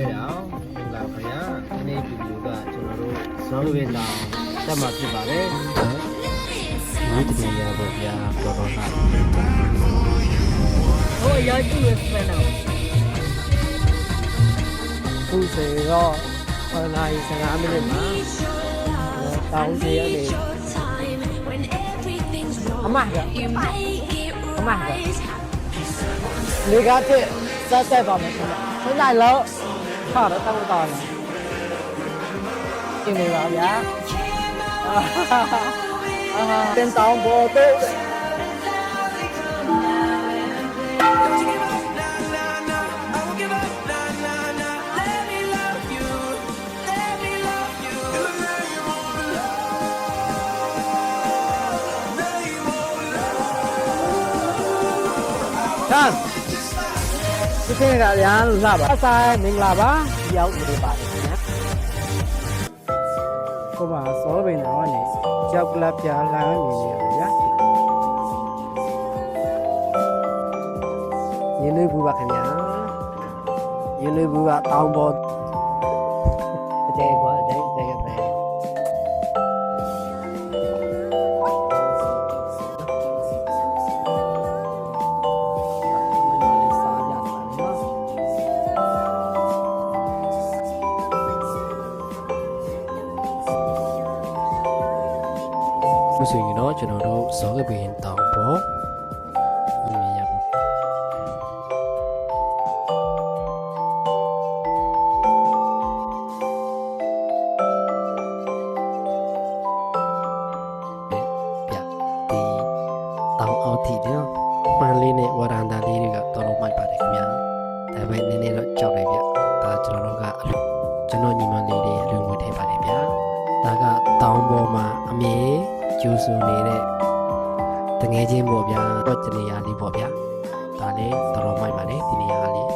ခဲ့တာမင်္ဂလာခင်ဗျာဒီနေ့ဗီဒီယိုကကျွန်တော်တို့ဇောလူပင်တောင်တက်မှာဖြစ်ပါတယ်ဒီတည်းရပါဗျာတော်တော်လာဟိုရိုက်ကြည့်ရစမယ်နော်ခုစေတော့9:15 မိနစ်မှာတောင်းစီရတယ်အမကလေကားတဲ့ဆက်ပါမယ်ခင်ဗျာဆက်လိုက်လို့ခါတော့တောင်းတော့လားရှင်းနေပါဗျာတင်တောင်းဖို့တော့ဒီနေ့ကရန်လာပါအဆိုင်မင်္ဂလာပါရောက်နေပါတယ်ခင်ဗျာကိုပါစောပင်တော်ကနေကြောက်ကလပ်ပြားလာနေနေရဗျာရင်းနှီးဘူးပါခင်ဗျာရင်းနှီးဘူးကတောင်းပေါ်အကျဲကွာအကျဲပဲဆိုရင်တော့ကျွန်တော်တို့ဇောကပင်တောင်ပေါ်မြင်ရပါဗျဒီတောင်အောက်ထိနော်မှန်လေးနဲ့ဝရန်တာလေးတွေကတော်တော်မိုက်ပါတယ်ခင်ဗျာဒါပေမဲ့နည်းနည်းတော့ကြောက်တယ်ဗျဒါကျွန်တော်တို့ကကျွန်တော်ညီမလေးတွေလူငွေထည့်ပါတယ်ဗျာဒါကတောင်ပေါ်မှာအမြဲကျူးစုနေတဲ့တငယ်ချင်းပေါ့ဗျာတော့နေရာလေးပေါ့ဗျာဒါလေးတော်တော်မိုက်ပါလေဒီနေရာလေး